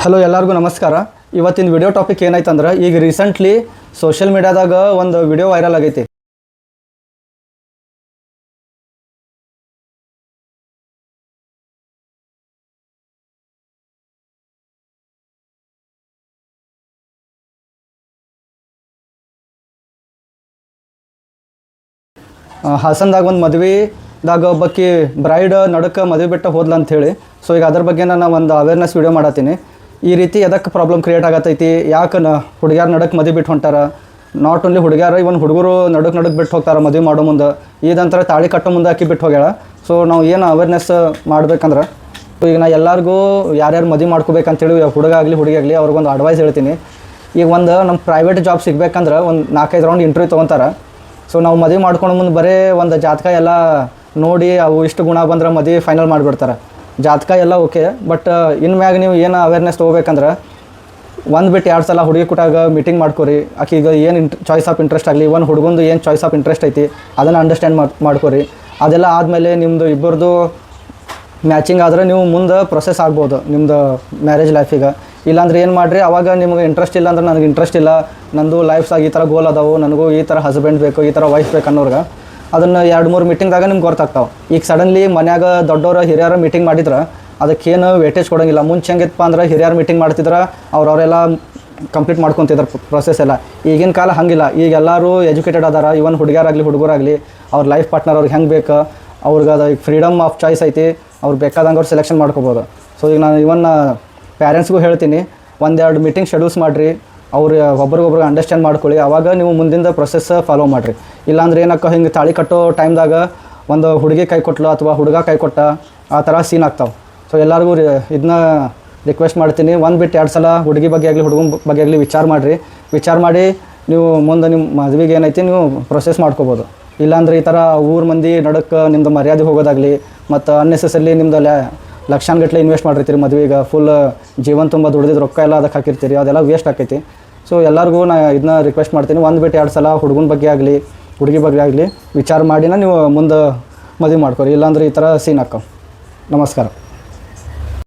Hello ಎಲ್ಲರಿಗೂ ನಮಸ್ಕಾರ. ಇವತ್ತಿನ ವಿಡಿಯೋ ಟಾಪಿಕ್ ಏನಾಯ್ತಂದ್ರೆ, ಈಗ ರೀಸೆಂಟ್ಲಿ ಸೋಷಿಯಲ್ ಮೀಡಿಯಾದಾಗ ಒಂದು ವಿಡಿಯೋ ವೈರಲ್ ಆಗೈತಿ. ಹಾಸನದಾಗ ಒಂದು ಮದುವೆದಾಗ ಒಬ್ಬಾಕಿ ಬ್ರೈಡ್ ನಡಕ್ಕೆ ಮದುವೆ ಬಿಟ್ಟು ಹೋದ್ಲ ಅಂಥೇಳಿ. ಸೊ ಈಗ ಅದ್ರ ಬಗ್ಗೆ ನಾನು ಒಂದು ಅವೇರ್ನೆಸ್ ವಿಡಿಯೋ ಮಾಡತ್ತೀನಿ. ಈ ರೀತಿ ಎದಕ್ಕೆ ಪ್ರಾಬ್ಲಮ್ ಕ್ರಿಯೇಟ್ ಆಗತ್ತೈತಿ, ಯಾಕೆ ಹುಡುಗ್ಯಾರ ನಡಕ್ಕೆ ಮದುವೆ ಬಿಟ್ಟು ಹೊಂಟಾರ, ನಾಟ್ ಓನ್ಲಿ ಹುಡುಗ್ಯಾರ, ಇವನ್ ಹುಡುಗರು ನಡಕ್ಕೆ ಬಿಟ್ಟು ಹೋಗ್ತಾರೆ ಮದುವೆ ಮಾಡೋ ಮುಂದೆ. ಇದಂತರ ತಾಳಿ ಕಟ್ಟೋ ಮುಂದೆ ಹಾಕಿ ಬಿಟ್ಟು ಹೋಗ್ಯಾಳ. ಸೊ ನಾವು ಏನು ಅವೇರ್ನೆಸ್ ಮಾಡ್ಬೇಕಂದ್ರೆ, ಈಗ ನಾ ಎಲ್ಲರಿಗೂ ಯಾರ್ಯಾರು ಮದುವೆ ಮಾಡ್ಕೋಬೇಕಂತೇಳಿ ಹುಡುಗ ಆಗಲಿ ಹುಡುಗಿ ಆಗಲಿ ಅವ್ರಿಗೊಂದು ಅಡ್ವೈಸ್ ಹೇಳ್ತೀನಿ. ಈಗ ಒಂದು ನಮ್ಮ ಪ್ರೈವೇಟ್ ಜಾಬ್ ಸಿಗ್ಬೇಕಂದ್ರೆ ಒಂದು 4-5 ರೌಂಡ್ ಇಂಟರ್ವ್ಯೂ ತೊಗೊತಾರೆ. ಸೊ ನಾವು ಮದುವೆ ಮಾಡ್ಕೊಂಡು ಮುಂದೆ ಬರೀ ಒಂದು ಜಾತಕ ಎಲ್ಲ ನೋಡಿ ಅವು ಇಷ್ಟು ಗುಣ ಬಂದ್ರೆ ಮದುವೆ ಫೈನಲ್ ಮಾಡಿಬಿಡ್ತಾರೆ. ಜಾತಕ ಎಲ್ಲ ಓಕೆ, ಬಟ್ ಇನ್ಮ್ಯಾಗ ನೀವು ಏನು ಅವೇರ್ನೆಸ್ ತೊಗೋಬೇಕಂದ್ರೆ, ಒಂದು ಬಿಟ್ಟು 2 ಸಲ ಹುಡುಗಿ ಕೂಟಾಗ ಮೀಟಿಂಗ್ ಮಾಡ್ಕೊರಿ. ಆಕಿಗೆ ಏನು ಚಾಯ್ಸ್ ಆಫ್ ಇಂಟ್ರೆಸ್ಟ್ ಆಗಲಿ, ಒಂದು ಹುಡುಗಂದು ಏನು ಚಾಯ್ಸ್ ಆಫ್ ಇಂಟ್ರೆಸ್ಟ್ ಐತಿ ಅದನ್ನು ಅಂಡರ್ಸ್ಟ್ಯಾಂಡ್ ಮಾಡ್ಕೊರಿ. ಅದೆಲ್ಲ ಆದಮೇಲೆ ನಿಮ್ಮದು ಇಬ್ಬರದು ಮ್ಯಾಚಿಂಗ್ ಆದರೆ ನೀವು ಮುಂದೆ ಪ್ರೊಸೆಸ್ ಆಗ್ಬೋದು ನಿಮ್ಮದು ಮ್ಯಾರೇಜ್ ಲೈಫಿಗೆ. ಇಲ್ಲಾಂದ್ರೆ ಏನು ಮಾಡಿರಿ, ಅವಾಗ ನಿಮ್ಗೆ ಇಂಟ್ರೆಸ್ಟ್ ಇಲ್ಲ ಅಂದ್ರೆ ನನಗೆ ಇಂಟ್ರೆಸ್ಟ್ ಇಲ್ಲ, ನಂದು ಲೈಫ್ಸಾಗಿ ಈ ಥರ ಗೋಲ್ ಅದಾವು, ನನಗೂ ಈ ಥರ ಹಸ್ಬೆಂಡ್ ಬೇಕು, ಈ ಥರ ವೈಫ್ ಬೇಕು ಅನ್ನೋರ್ಗೆ ಅದನ್ನು 2-3 ಮೀಟಿಂಗ್ದಾಗ ನಿಮ್ಗೆ ಗೊತ್ತಾಗ್ತಾವೆ. ಈಗ ಸಡನ್ಲಿ ಮನ್ಯಾಗ ದೊಡ್ಡವರು ಹಿರಿಯರ ಮೀಟಿಂಗ್ ಮಾಡಿದ್ರೆ ಅದಕ್ಕೇನು ವೇಟೇಜ್ ಕೊಡೋಂಗಿಲ್ಲ. ಮುಂಚೆ ಹೆಂಗಿತ್ತಪ್ಪ ಅಂದ್ರೆ ಹಿರಿಯರು ಮೀಟಿಂಗ್ ಮಾಡ್ತಿದ್ರೆ ಅವರೆಲ್ಲ ಕಂಪ್ಲೀಟ್ ಮಾಡ್ಕೊತಿದ್ರು ಪ್ರೊಸೆಸ್ ಎಲ್ಲ. ಈಗಿನ ಕಾಲ ಹಂಗಿಲ್ಲ. ಈಗ ಎಲ್ಲರೂ ಎಜುಕೇಟೆಡ್ ಅದಾರ. ಇವನ್ ಹುಡುಗಿಯರಾಗಲಿ ಹುಡುಗರಾಗಲಿ ಅವ್ರ ಲೈಫ್ ಪಾರ್ಟ್ನರ್ ಅವ್ರಿಗೆ ಹೆಂಗೆ ಬೇಕು ಅವ್ರಿಗೆ ಅದು ಫ್ರೀಡಮ್ ಆಫ್ ಚಾಯ್ಸ್ ಐತಿ. ಅವ್ರು ಬೇಕಾದಂಗೆ ಅವ್ರು ಸೆಲೆಕ್ಷನ್ ಮಾಡ್ಕೋಬೋದು. ಸೊ ಈಗ ನಾನು ಇವನ್ ಪ್ಯಾರೆಂಟ್ಸ್ಗೂ ಹೇಳ್ತೀನಿ, 1-2 ಮೀಟಿಂಗ್ ಶೆಡ್ಯೂಲ್ಸ್ ಮಾಡಿರಿ, ಅವ್ರು ಒಬ್ರಿಗೊಬ್ರಿಗೆ ಅಂಡರ್ಸ್ಟ್ಯಾಂಡ್ ಮಾಡ್ಕೊಳ್ಳಿ. ಆವಾಗ ನೀವು ಮುಂದಿನ ಪ್ರೊಸೆಸ್ ಫಾಲೋ ಮಾಡಿರಿ. ಇಲ್ಲಾಂದ್ರೆ ಏನಕ್ಕ ಹಿಂಗೆ ತಾಳಿ ಕಟ್ಟೋ ಟೈಮ್ದಾಗ ಒಂದು ಹುಡುಗಿ ಕೈ ಕೊಟ್ಲು ಅಥವಾ ಹುಡುಗ ಕೈ ಕೊಟ್ಟ, ಆ ಥರ ಸೀನ್ ಆಗ್ತಾವೆ. ಸೊ ಎಲ್ಲರಿಗೂ ಇದನ್ನ ರಿಕ್ವೆಸ್ಟ್ ಮಾಡ್ತೀನಿ, 1 ಬಿಟ್ಟು 2 ಸಲ ಹುಡುಗಿ ಬಗ್ಗೆ ಆಗಲಿ ಹುಡುಗನ ಬಗ್ಗೆ ಆಗಲಿ ವಿಚಾರ ಮಾಡಿರಿ. ವಿಚಾರ ಮಾಡಿ ನೀವು ಮುಂದೆ ನಿಮ್ಮ ಮದುವೆಗೆ ಏನೈತಿ ನೀವು ಪ್ರೊಸೆಸ್ ಮಾಡ್ಕೋಬೋದು. ಇಲ್ಲಾಂದ್ರೆ ಈ ಥರ ಊರು ಮಂದಿ ನಡಕ್ಕೆ ನಿಮ್ಮದು ಮರ್ಯಾದೆ ಹೋಗೋದಾಗಲಿ, ಮತ್ತು ಅನ್ನೆಸೆಸರಿ ನಿಮ್ಮದು ಲಕ್ಷಾನ್ಗಟ್ಟಲೆ ಇನ್ವೆಸ್ಟ್ ಮಾಡಿರ್ತೀರಿ ಮದುವೆಗೆ, ಫುಲ್ ಜೀವನ ತುಂಬ ದುಡ್ದಿದ್ದು ರೊಕ್ಕ ಎಲ್ಲ ಅದಕ್ಕೆ ಹಾಕಿರ್ತೀರಿ, ಅದೆಲ್ಲ ವೇಸ್ಟ್ ಆಕೈತಿ. ಸೊ ಎಲ್ಲರಿಗೂ ನಾನು ಇದನ್ನ ರಿಕ್ವೆಸ್ಟ್ ಮಾಡ್ತೀನಿ, 1 ಬಿಟ್ಟು 2 ಸಲ ಹುಡುಗನ ಬಗ್ಗೆ ಆಗಲಿ ಹುಡುಗಿ ಬಗ್ಗೆ ಆಗಲಿ ವಿಚಾರ ಮಾಡಿನ ನೀವು ಮುಂದೆ ಮದುವೆ ಮಾಡ್ಕೊರಿ. ಇಲ್ಲಾಂದ್ರೆ ಈ ಥರ ಸೀನ್ ಹಾಕೋ. ನಮಸ್ಕಾರ.